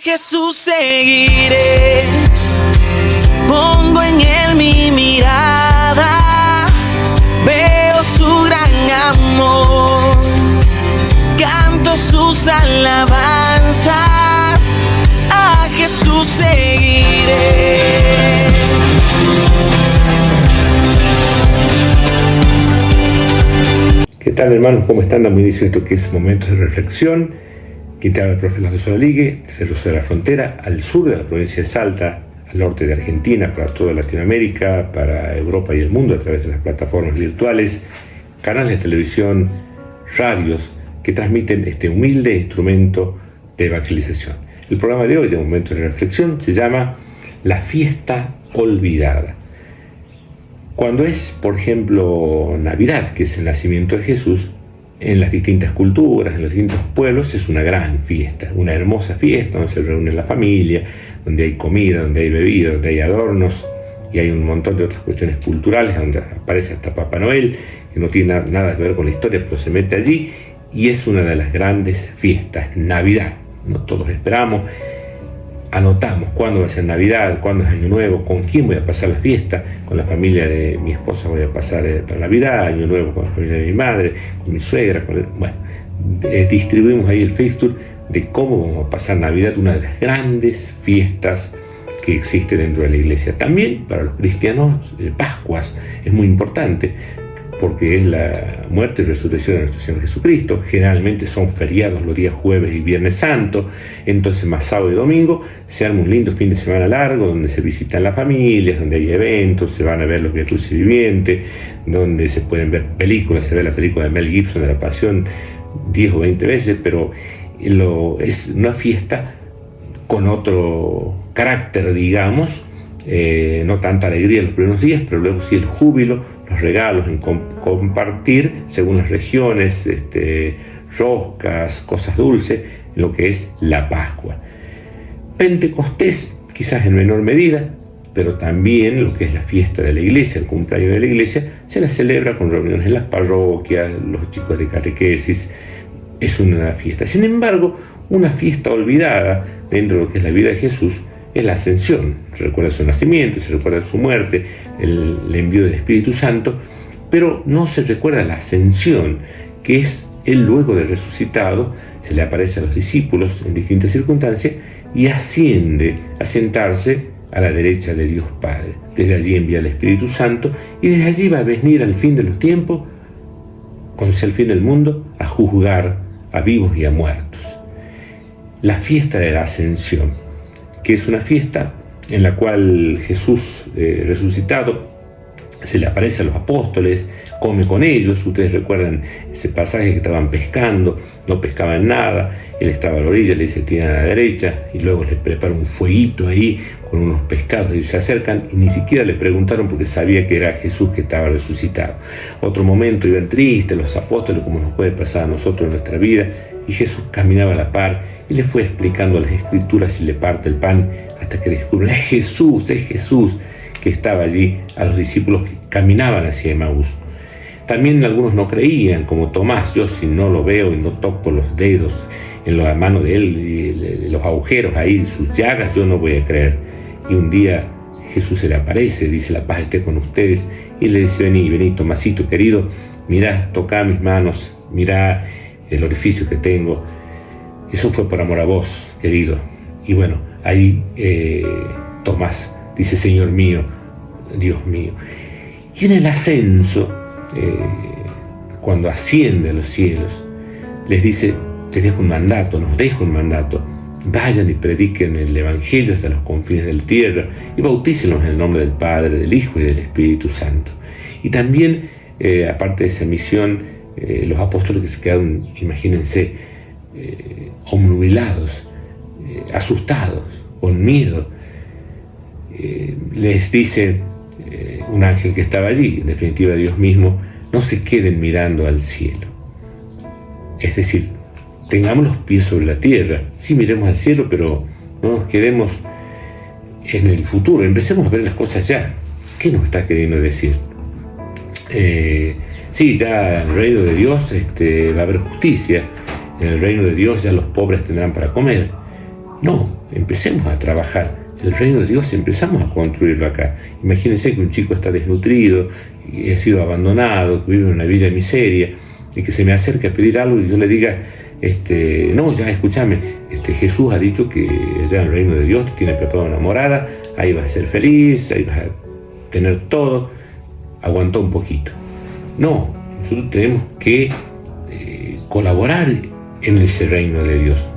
Jesús seguiré, pongo en él mi mirada, veo su gran amor, canto sus alabanzas, a Jesús seguiré. ¿Qué tal, hermanos? ¿Cómo están? Damos inicio a esto que es Momentos de Reflexión. Quien te habla el profe Lorenzo Ligue, desde Rosario de la Frontera, al sur de la provincia de Salta, al norte de Argentina, para toda Latinoamérica, para Europa y el mundo a través de las plataformas virtuales, canales de televisión, radios que transmiten este humilde instrumento de evangelización. El programa de hoy de Momentos de Reflexión se llama La Fiesta Olvidada. Cuando es, por ejemplo, Navidad, que es el nacimiento de Jesús, en las distintas culturas, en los distintos pueblos, es una gran fiesta, una hermosa fiesta donde se reúne la familia, donde hay comida, donde hay bebida, donde hay adornos y hay un montón de otras cuestiones culturales, donde aparece hasta Papá Noel, que no tiene nada que ver con la historia, pero se mete allí y es una de las grandes fiestas, Navidad, ¿no? Todos esperamos, anotamos cuándo va a ser Navidad, cuándo es Año Nuevo, con quién voy a pasar la fiesta. Con la familia de mi esposa voy a pasar para Navidad, Año Nuevo con la familia de mi madre, con mi suegra. Distribuimos ahí el Facebook de cómo vamos a pasar Navidad, una de las grandes fiestas que existe dentro de la iglesia. También para los cristianos, Pascuas es muy importante, porque es la muerte y resurrección de nuestro Señor Jesucristo. Generalmente son feriados los días jueves y viernes santo, entonces más sábado y domingo se arma un lindo fin de semana largo donde se visitan las familias, donde hay eventos, se van a ver los Vía Crucis Viviente, donde se pueden ver películas, se ve la película de Mel Gibson de la Pasión 10 o 20 veces, pero es una fiesta con otro carácter, digamos, no tanta alegría en los primeros días, pero luego sí el júbilo, los regalos, en compartir según las regiones, roscas, cosas dulces, lo que es la Pascua. Pentecostés, quizás en menor medida, pero también lo que es la fiesta de la iglesia, el cumpleaños de la iglesia, se la celebra con reuniones en las parroquias, los chicos de catequesis, es una fiesta. Sin embargo, una fiesta olvidada dentro de lo que es la vida de Jesús es la ascensión. Se recuerda su nacimiento, se recuerda su muerte, el envío del Espíritu Santo, pero no se recuerda la ascensión, que es él luego de resucitado, se le aparece a los discípulos en distintas circunstancias y asciende a sentarse a la derecha de Dios Padre. Desde allí envía el Espíritu Santo y desde allí va a venir al fin de los tiempos, cuando sea el fin del mundo, a juzgar a vivos y a muertos. La fiesta de la ascensión, que es una fiesta en la cual Jesús resucitado se le aparece a los apóstoles, come con ellos. Ustedes recuerdan ese pasaje que estaban pescando, no pescaban nada, él estaba a la orilla, le dice tiran a la derecha y luego les prepara un fueguito ahí con unos pescados, ellos se acercan y ni siquiera le preguntaron porque sabía que era Jesús que estaba resucitado. Otro momento iban tristes los apóstoles, como nos puede pasar a nosotros en nuestra vida, y Jesús caminaba a la par y le fue explicando las escrituras y le parte el pan hasta que descubren, es Jesús que estaba allí a los discípulos que caminaban hacia Emaús. También algunos no creían, como Tomás, yo si no lo veo y no toco los dedos en la mano de él, y los agujeros ahí, sus llagas, yo no voy a creer. Y un día Jesús se le aparece, dice la paz esté con ustedes, y le dice vení Tomasito querido, mirá, toca mis manos, mirá el orificio que tengo, eso fue por amor a vos, querido. Y bueno, ahí Tomás dice, Señor mío, Dios mío. Y en el ascenso, cuando asciende a los cielos, les dice, les dejo un mandato, nos deja un mandato, vayan y prediquen el Evangelio hasta los confines de la tierra y bautícenlos en el nombre del Padre, del Hijo y del Espíritu Santo. Y también, aparte de esa misión, los apóstoles que se quedaron, imagínense, obnubilados, asustados, con miedo, les dice un ángel que estaba allí, en definitiva Dios mismo, no se queden mirando al cielo. Es decir, tengamos los pies sobre la tierra, sí miremos al cielo, pero no nos quedemos en el futuro, empecemos a ver las cosas ya. ¿Qué nos está queriendo decir? Sí, ya en el reino de Dios va a haber justicia, en el reino de Dios ya los pobres tendrán para comer, No, empecemos a trabajar. El reino de Dios empezamos a construirlo acá. Imagínense que un chico está desnutrido, y ha sido abandonado, que vive en una villa de miseria, y que se me acerque a pedir algo y yo le diga, no, ya escúchame, Jesús ha dicho que ya en el reino de Dios te tiene preparada una morada, ahí vas a ser feliz, ahí vas a tener todo, aguantó un poquito. No, nosotros tenemos que colaborar en ese reino de Dios.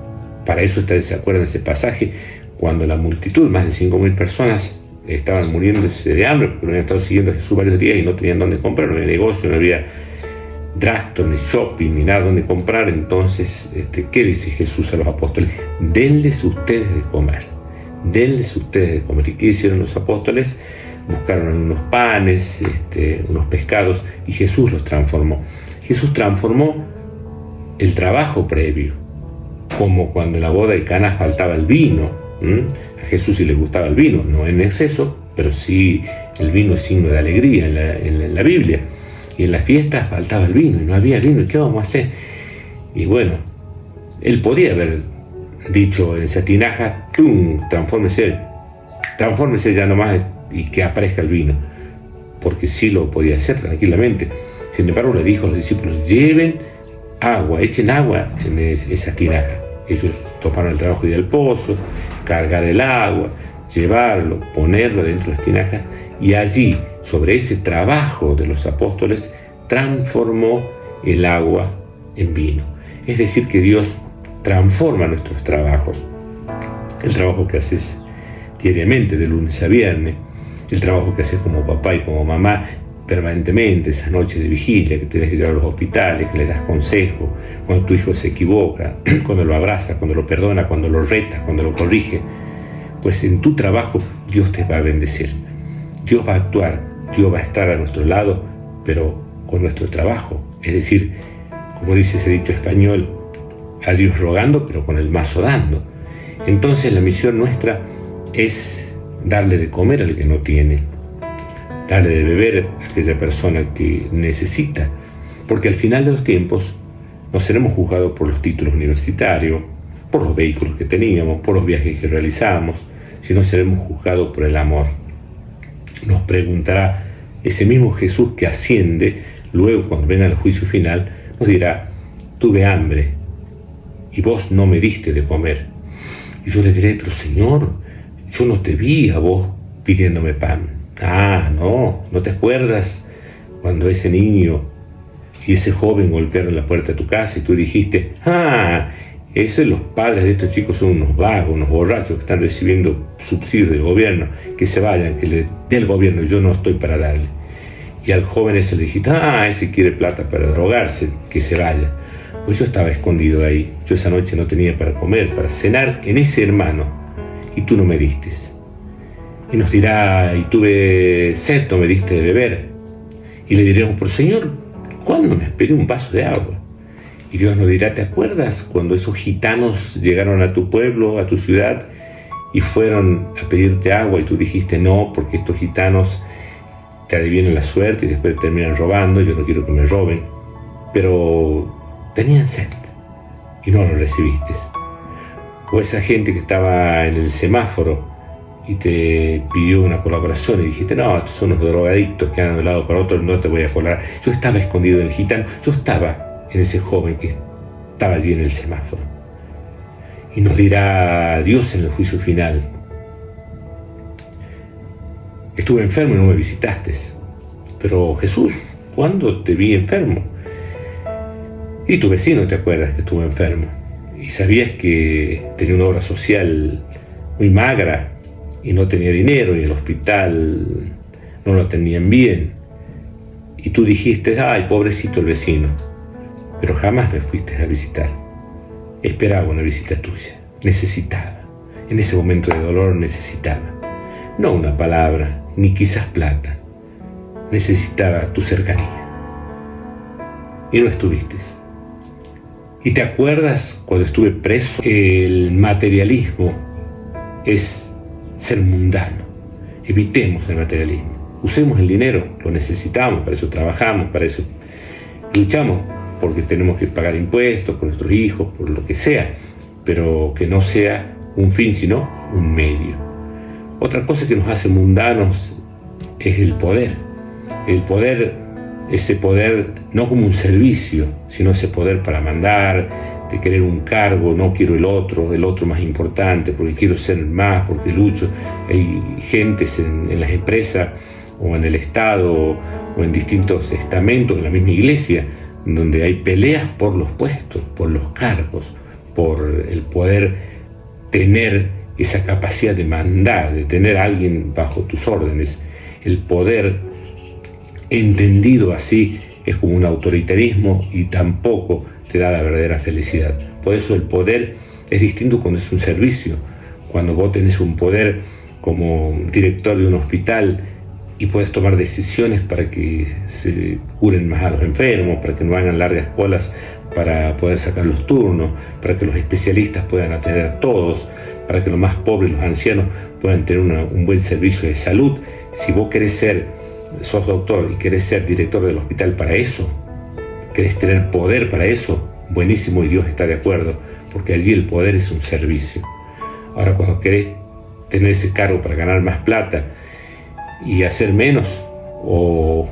Para eso ¿se acuerdan ese pasaje? Cuando la multitud, más de 5.000 personas, estaban muriéndose de hambre porque no habían estado siguiendo a Jesús varios días y no tenían dónde comprar, no había negocio, no había drugstore, ni shopping, ni nada donde comprar. Entonces, ¿qué dice Jesús a los apóstoles? Denles ustedes de comer. Denles ustedes de comer. ¿Y qué hicieron los apóstoles? Buscaron unos panes, unos pescados, y Jesús los transformó. Jesús transformó el trabajo previo, como cuando en la boda de Caná faltaba el vino. A Jesús sí le gustaba el vino, no en exceso, pero sí el vino es signo de alegría en la Biblia. Y en las fiestas faltaba el vino y no había vino. ¿Y qué vamos a hacer? Y bueno, él podía haber dicho en esa tinaja, ¡tum!, transfórmese ya nomás y que aparezca el vino, porque sí lo podía hacer tranquilamente. Sin embargo, le dijo a los discípulos, lleven agua, echen agua en esa tinaja. Ellos tomaron el trabajo de ir al pozo, cargar el agua, llevarlo, ponerlo dentro de las tinajas, y allí, sobre ese trabajo de los apóstoles, transformó el agua en vino. Es decir, que Dios transforma nuestros trabajos. El trabajo que haces diariamente, de lunes a viernes, el trabajo que haces como papá y como mamá permanentemente, esas noches de vigilia que tienes que llevar a los hospitales, que le das consejo, cuando tu hijo se equivoca, cuando lo abraza, cuando lo perdona, cuando lo reta, cuando lo corrige, pues en tu trabajo Dios te va a bendecir. Dios va a actuar, Dios va a estar a nuestro lado, pero con nuestro trabajo. Es decir, como dice ese dicho español, a Dios rogando, pero con el mazo dando. Entonces la misión nuestra es darle de comer al que no tiene, darle de beber a aquella persona que necesita, porque al final de los tiempos no seremos juzgados por los títulos universitarios, por los vehículos que teníamos, por los viajes que realizamos, sino seremos juzgados por el amor. Nos preguntará ese mismo Jesús que asciende, luego cuando venga el juicio final, nos dirá, tuve hambre y vos no me diste de comer. Y yo le diré, pero Señor, yo no te vi a vos pidiéndome pan. Ah, no te acuerdas cuando ese niño y ese joven golpearon la puerta de tu casa y tú dijiste, los padres de estos chicos son unos vagos, unos borrachos que están recibiendo subsidios del gobierno, que se vayan, que le dé el gobierno, yo no estoy para darle. Y al joven ese le dijiste, ese quiere plata para drogarse, que se vaya. Pues yo estaba escondido ahí, yo esa noche no tenía para comer, para cenar en ese hermano, y tú no me diste. Y nos dirá, y tuve sed, no me diste de beber. Y le diremos, pero Señor, ¿cuándo me has pedido un vaso de agua? Y Dios nos dirá, ¿te acuerdas cuando esos gitanos llegaron a tu pueblo, a tu ciudad, y fueron a pedirte agua y tú dijiste no, porque estos gitanos te adivinan la suerte y después terminan robando, yo no quiero que me roben? Pero tenían sed y no lo recibiste. O esa gente que estaba en el semáforo y te pidió una colaboración y dijiste, no, estos son los drogadictos que andan de un lado para otro, no te voy a colaborar. Yo estaba escondido en el gitano, yo estaba en ese joven que estaba allí en el semáforo. Y nos dirá Dios en el juicio final, estuve enfermo y no me visitaste. Pero Jesús, ¿cuándo te vi enfermo? Y tu vecino, ¿te acuerdas que estuvo enfermo? Y sabías que tenía una obra social muy magra y no tenía dinero y el hospital no lo atendían bien. Y tú dijiste, ay, pobrecito el vecino. Pero jamás me fuiste a visitar. Esperaba una visita tuya. Necesitaba. En ese momento de dolor necesitaba. No una palabra, ni quizás plata. Necesitaba tu cercanía. Y no estuviste. ¿Y te acuerdas cuando estuve preso? El materialismo es ser mundano. Evitemos el materialismo. Usemos el dinero, lo necesitamos, para eso trabajamos, para eso luchamos, porque tenemos que pagar impuestos por nuestros hijos, por lo que sea, pero que no sea un fin, sino un medio. Otra cosa que nos hace mundanos es el poder. El poder, ese poder no como un servicio, sino ese poder para mandar, de querer un cargo, no quiero el otro más importante, porque quiero ser más, porque lucho. Hay gentes en las empresas o en el Estado o en distintos estamentos de la misma iglesia, donde hay peleas por los puestos, por los cargos, por el poder tener esa capacidad de mandar, de tener a alguien bajo tus órdenes. El poder entendido así es como un autoritarismo y tampoco te da la verdadera felicidad. Por eso el poder es distinto cuando es un servicio. Cuando vos tenés un poder como director de un hospital y puedes tomar decisiones para que se curen más a los enfermos, para que no hagan largas colas para poder sacar los turnos, para que los especialistas puedan atender a todos, para que los más pobres, los ancianos, puedan tener un buen servicio de salud. Si vos sos doctor y querés ser director del hospital para eso, querés tener poder para eso, buenísimo, y Dios está de acuerdo, porque allí el poder es un servicio. Ahora, cuando querés tener ese cargo para ganar más plata y hacer menos, o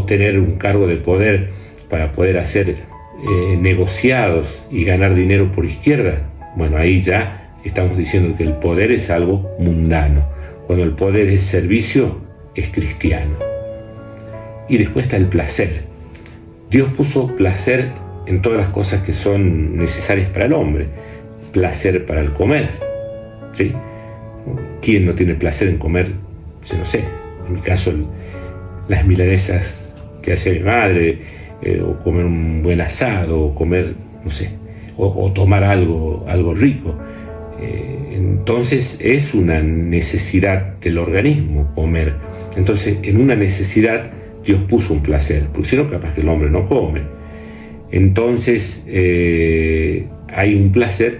tener un cargo de poder para poder hacer negociados y ganar dinero por izquierda, bueno, ahí ya estamos diciendo que el poder es algo mundano. Cuando el poder es servicio, es cristiano. Y después está el placer. Dios puso placer en todas las cosas que son necesarias para el hombre. Placer para el comer, ¿sí? ¿Quién no tiene placer en comer? Yo no sé, en mi caso las milanesas que hace mi madre, o comer un buen asado, o comer, no sé, o tomar algo rico. Entonces es una necesidad del organismo comer. Entonces en una necesidad Dios puso un placer, porque si no capaz que el hombre no come. Entonces hay un placer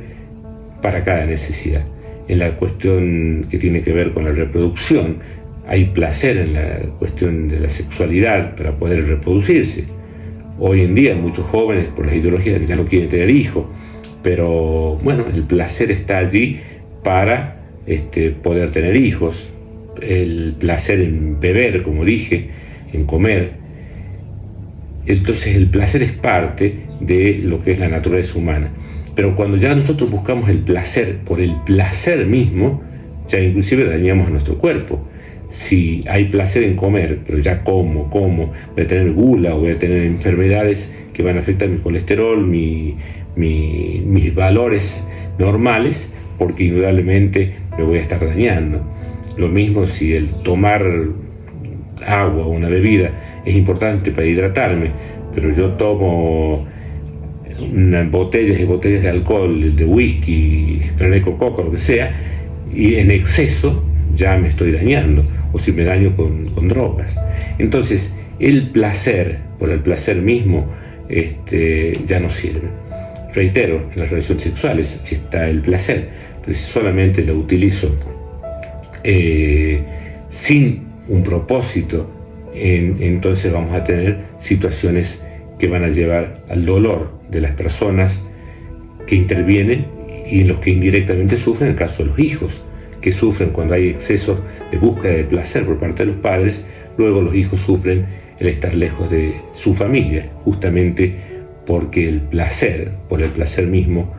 para cada necesidad. En la cuestión que tiene que ver con la reproducción, hay placer en la cuestión de la sexualidad para poder reproducirse. Hoy en día muchos jóvenes por las ideologías ya no quieren tener hijos, pero bueno, el placer está allí para poder tener hijos. El placer en beber, como dije, en comer. Entonces el placer es parte de lo que es la naturaleza humana. Pero cuando ya nosotros buscamos el placer por el placer mismo, ya inclusive dañamos a nuestro cuerpo. Si hay placer en comer, pero ya como, voy a tener gula o voy a tener enfermedades que van a afectar mi colesterol, mis valores normales, porque indudablemente me voy a estar dañando. Lo mismo si el tomar agua o una bebida es importante para hidratarme, pero yo tomo botellas y botellas de alcohol, de whisky, Fernet con coca, lo que sea, y en exceso ya me estoy dañando, o si me daño con drogas. Entonces el placer por el placer mismo ya no sirve. Reitero, en las relaciones sexuales está el placer, pero si solamente lo utilizo sin un propósito, entonces vamos a tener situaciones que van a llevar al dolor de las personas que intervienen y en los que indirectamente sufren, en el caso de los hijos, que sufren cuando hay excesos de búsqueda de placer por parte de los padres. Luego los hijos sufren el estar lejos de su familia, justamente porque el placer, por el placer mismo,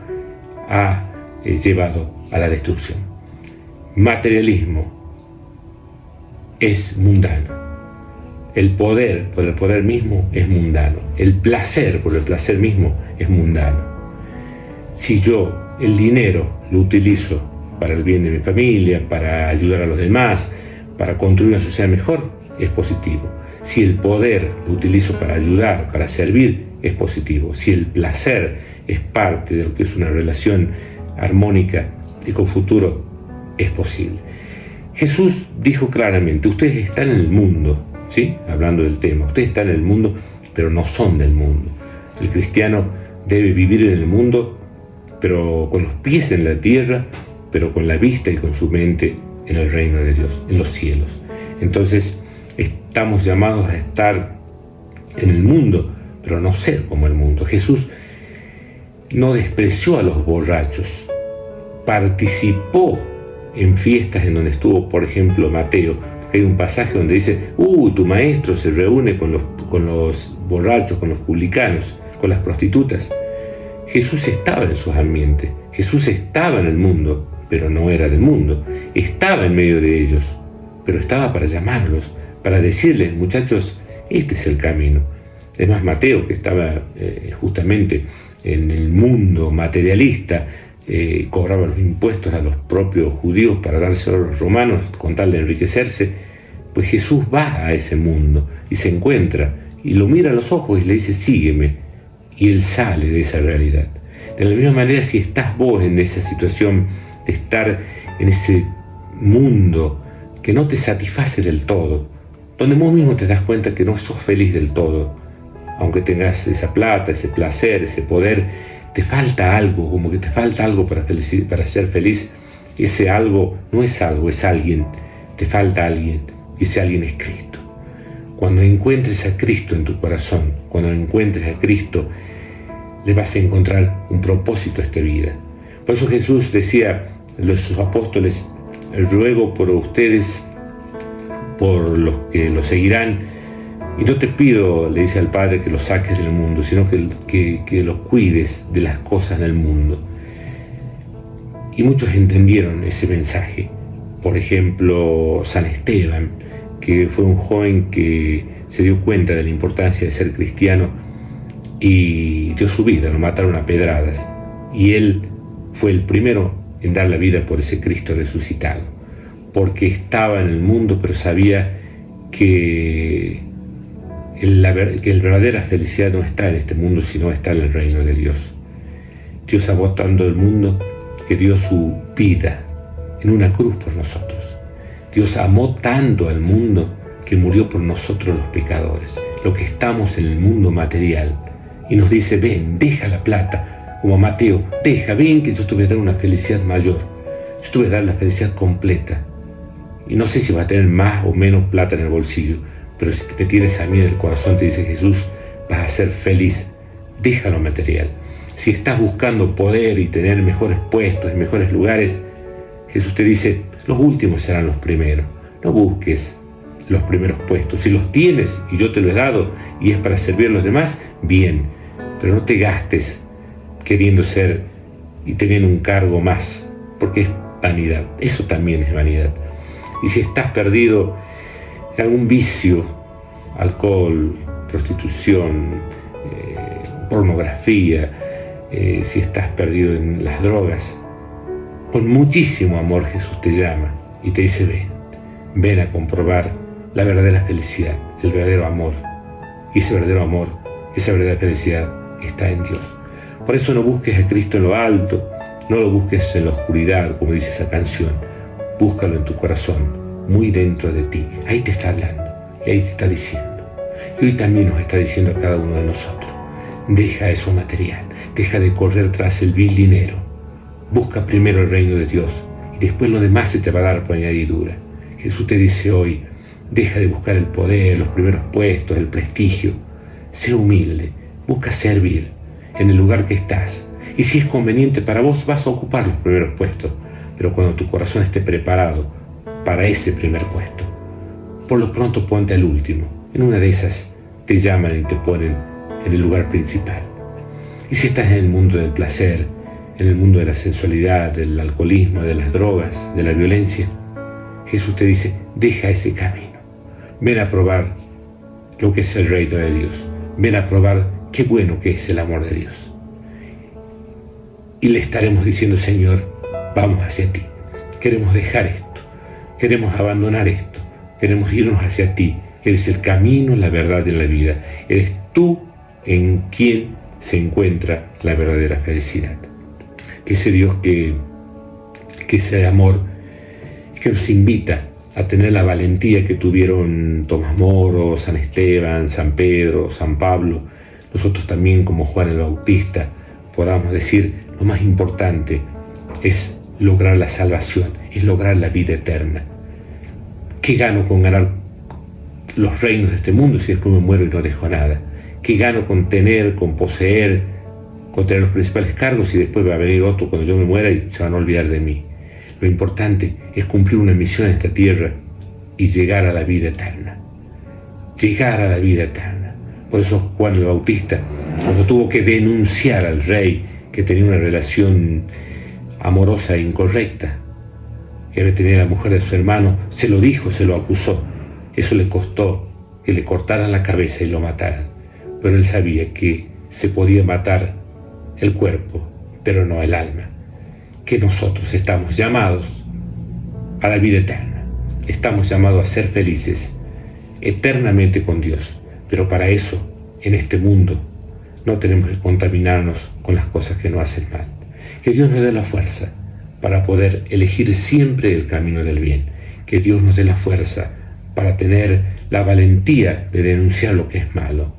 ha llevado a la destrucción. Materialismo es mundano. El poder por el poder mismo es mundano. El placer por el placer mismo es mundano. Si yo el dinero lo utilizo para el bien de mi familia, para ayudar a los demás, para construir una sociedad mejor, es positivo. Si el poder lo utilizo para ayudar, para servir, es positivo. Si el placer es parte de lo que es una relación armónica y con futuro, es posible. Jesús dijo claramente: ustedes están en el mundo, ¿sí? Hablando del tema, ustedes están en el mundo, pero no son del mundo. El cristiano debe vivir en el mundo, pero con los pies en la tierra, pero con la vista y con su mente en el reino de Dios, en los cielos. Entonces, estamos llamados a estar en el mundo, pero no ser como el mundo. Jesús no despreció a los borrachos participó en fiestas en donde estuvo, por ejemplo, Mateo, porque hay un pasaje donde dice, tu maestro se reúne con los borrachos, con los publicanos, con las prostitutas. Jesús estaba en sus ambientes, Jesús estaba en el mundo, pero no era del mundo, estaba en medio de ellos, pero estaba para llamarlos, para decirles, muchachos, este es el camino. Además, Mateo, que estaba justamente en el mundo materialista, cobraba los impuestos a los propios judíos para dárselos a los romanos con tal de enriquecerse, pues Jesús va a ese mundo y se encuentra y lo mira a los ojos y le dice, sígueme, y él sale de esa realidad. De la misma manera, si estás vos en esa situación de estar en ese mundo que no te satisface del todo, donde vos mismo te das cuenta que no sos feliz del todo, aunque tengas esa plata, ese placer, ese poder, te falta algo, como que te falta algo para ser feliz. Ese algo no es algo, es alguien. Te falta alguien, y ese alguien es Cristo. Cuando encuentres a Cristo en tu corazón, cuando encuentres a Cristo, le vas a encontrar un propósito a esta vida. Por eso Jesús decía a sus apóstoles, ruego por ustedes, por los que lo seguirán, y no te pido, le dice al Padre, que los saques del mundo, sino que los cuides de las cosas del mundo. Y muchos entendieron ese mensaje. Por ejemplo, San Esteban, que fue un joven que se dio cuenta de la importancia de ser cristiano y dio su vida, lo mataron a pedradas. Y él fue el primero en dar la vida por ese Cristo resucitado, porque estaba en el mundo, pero sabía que la verdadera felicidad no está en este mundo, sino está en el reino de Dios. Dios amó tanto el mundo que dio su vida en una cruz por nosotros. Dios amó tanto al mundo que murió por nosotros los pecadores, los que estamos en el mundo material, y nos dice, ven, deja la plata, como Mateo, ven que yo te voy a dar una felicidad mayor, yo te voy a dar la felicidad completa. Y no sé si vas a tener más o menos plata en el bolsillo, pero si te tienes a mí en el corazón, te dice Jesús, vas a ser feliz, deja lo material. Si estás buscando poder y tener mejores puestos y mejores lugares, Jesús te dice, los últimos serán los primeros. No busques los primeros puestos. Si los tienes y yo te lo he dado y es para servir a los demás, bien, pero no te gastes queriendo ser y teniendo un cargo más, porque es vanidad. Eso también es vanidad. Y si estás perdido en algún vicio, alcohol, prostitución, pornografía, si estás perdido en las drogas, con muchísimo amor Jesús te llama y te dice, ven a comprobar la verdadera felicidad, el verdadero amor. Y ese verdadero amor, esa verdadera felicidad está en Dios. Por eso no busques a Cristo en lo alto, no lo busques en la oscuridad, como dice esa canción. Búscalo en tu corazón, muy dentro de ti. Ahí te está hablando y ahí te está diciendo. Y hoy también nos está diciendo a cada uno de nosotros, deja eso material, deja de correr tras el vil dinero. Busca primero el reino de Dios y después lo demás se te va a dar por añadidura. Jesús te dice hoy, deja de buscar el poder, los primeros puestos, el prestigio. Sé humilde, busca servir en el lugar que estás. Y si es conveniente para vos, vas a ocupar los primeros puestos. Pero cuando tu corazón esté preparado para ese primer puesto, por lo pronto ponte al último. En una de esas te llaman y te ponen en el lugar principal. Y si estás en el mundo del placer, en el mundo de la sensualidad, del alcoholismo, de las drogas, de la violencia, Jesús te dice, deja ese camino. Ven a probar lo que es el reino de Dios. Ven a probar qué bueno que es el amor de Dios. Y le estaremos diciendo, Señor, vamos hacia ti. Queremos dejar esto. Queremos abandonar esto. Queremos irnos hacia ti. Eres el camino, la verdad y la vida. Eres tú en quien se encuentra la verdadera felicidad. Que ese Dios que ese amor que nos invita a tener la valentía que tuvieron Tomás Moro, San Esteban, San Pedro, San Pablo, nosotros también como Juan el Bautista podamos decir, lo más importante es lograr la salvación, es lograr la vida eterna. ¿Qué gano con ganar los reinos de este mundo si después me muero y no dejo nada? ¿Qué gano con tener, con poseer contra los principales cargos y después va a venir otro cuando yo me muera y se van a olvidar de mí. Lo importante es cumplir una misión en esta tierra y llegar a la vida eterna. Llegar a la vida eterna. Por eso Juan el Bautista, cuando tuvo que denunciar al rey que tenía una relación amorosa e incorrecta, que había tenido a la mujer de su hermano, se lo dijo, se lo acusó. Eso le costó que le cortaran la cabeza y lo mataran. Pero él sabía que se podía matar el cuerpo, pero no el alma. Que nosotros estamos llamados a la vida eterna. Estamos llamados a ser felices eternamente con Dios. Pero para eso, en este mundo, no tenemos que contaminarnos con las cosas que nos hacen mal. Que Dios nos dé la fuerza para poder elegir siempre el camino del bien. Que Dios nos dé la fuerza para tener la valentía de denunciar lo que es malo.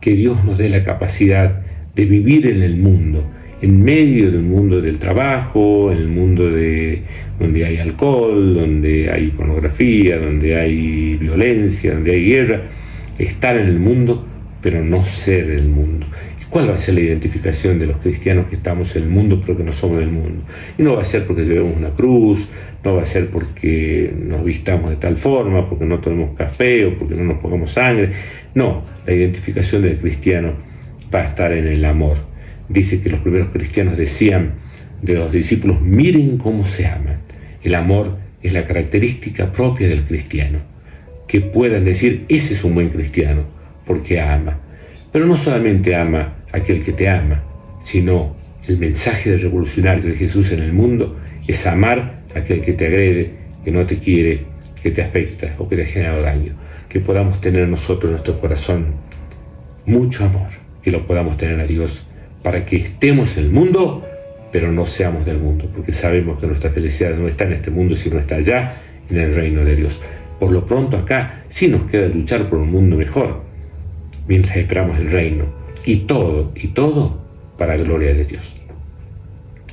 Que Dios nos dé la capacidad de vivir en el mundo, en medio de un mundo del trabajo, en el mundo donde hay alcohol, donde hay pornografía, donde hay violencia, donde hay guerra. Estar en el mundo, pero no ser el mundo. ¿Cuál va a ser la identificación de los cristianos que estamos en el mundo pero que no somos del mundo? Y no va a ser porque llevemos una cruz, no va a ser porque nos vistamos de tal forma, porque no tomemos café o porque no nos pongamos sangre. No, la identificación del cristiano va a estar en el amor. Dice que los primeros cristianos decían de los discípulos: miren cómo se aman. El amor es la característica propia del cristiano. Que puedan decir: ese es un buen cristiano, porque ama. Pero no solamente ama aquel que te ama, sino el mensaje revolucionario de Jesús en el mundo es amar a aquel que te agrede, que no te quiere, que te afecta o que te ha generado daño. Que podamos tener nosotros en nuestro corazón mucho amor, que lo podamos tener a Dios, para que estemos en el mundo, pero no seamos del mundo, porque sabemos que nuestra felicidad no está en este mundo, sino está allá en el reino de Dios. Por lo pronto acá sí nos queda luchar por un mundo mejor, mientras esperamos el reino, y todo para gloria de Dios.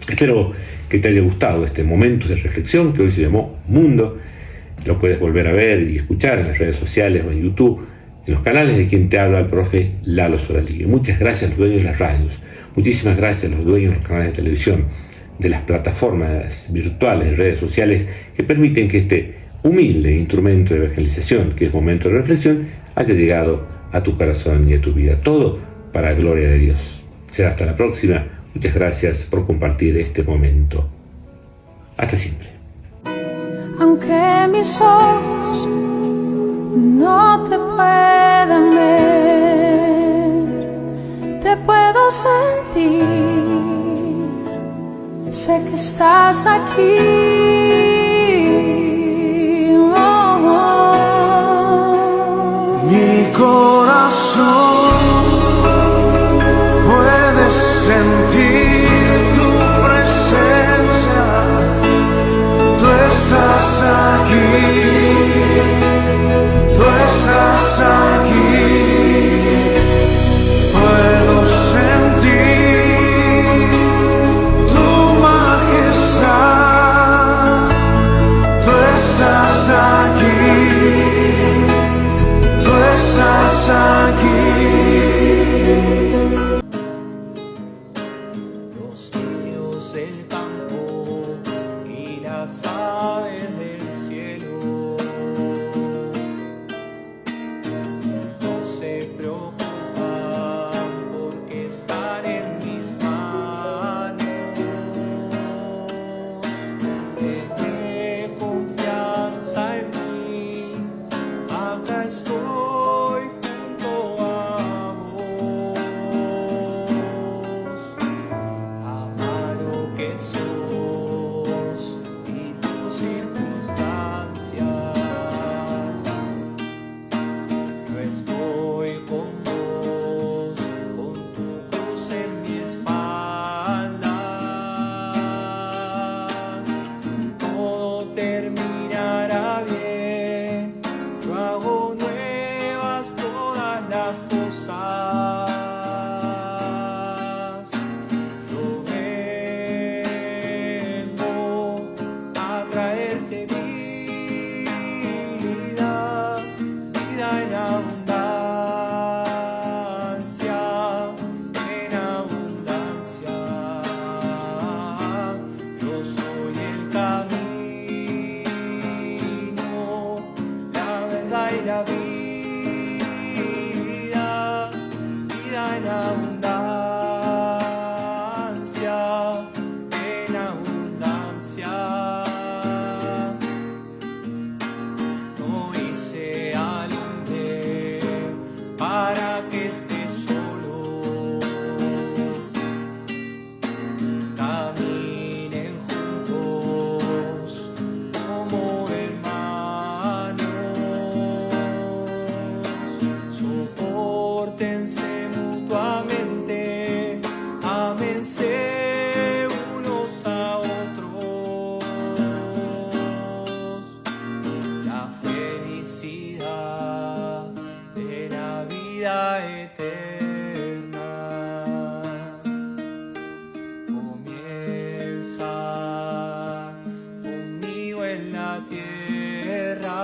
Espero que te haya gustado este momento de reflexión que hoy se llamó Mundo. Lo puedes volver a ver y escuchar en las redes sociales o en YouTube, en los canales de quien te habla, el profe Lalo Solaligue. Muchas gracias a los dueños de las radios, muchísimas gracias a los dueños de los canales de televisión, de las plataformas virtuales, de redes sociales que permiten que este humilde instrumento de evangelización, que es momento de reflexión, haya llegado a tu corazón y a tu vida. Todo para la gloria de Dios. Será hasta la próxima. Muchas gracias por compartir este momento. Hasta siempre. Aunque mis ojos no te puedan ver, te puedo sentir. Sé que estás aquí. Mi corazón puede sentir tu presencia. Tú estás aquí. Tú estás aquí. Puedo sentir tu majestad. la tierra.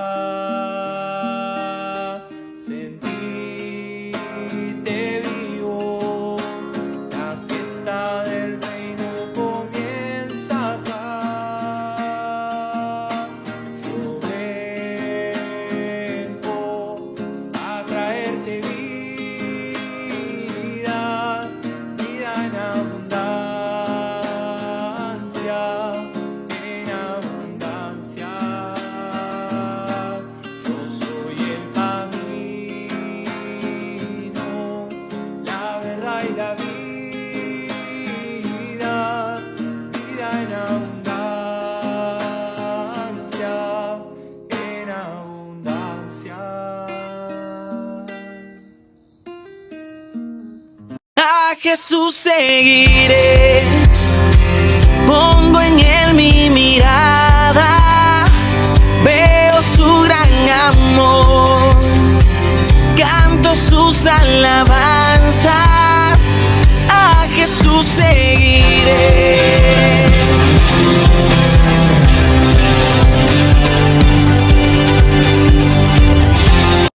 Sentíte vivo, la fiesta del reino comienza acá. Yo vengo a traerte vida, vida en abundancia, en abundancia. Yo soy el camino, la verdad y la vida, vida en abundancia, en abundancia. A Jesús seguiré, pongo en él mi mirada, veo su gran amor, canto sus alabanzas.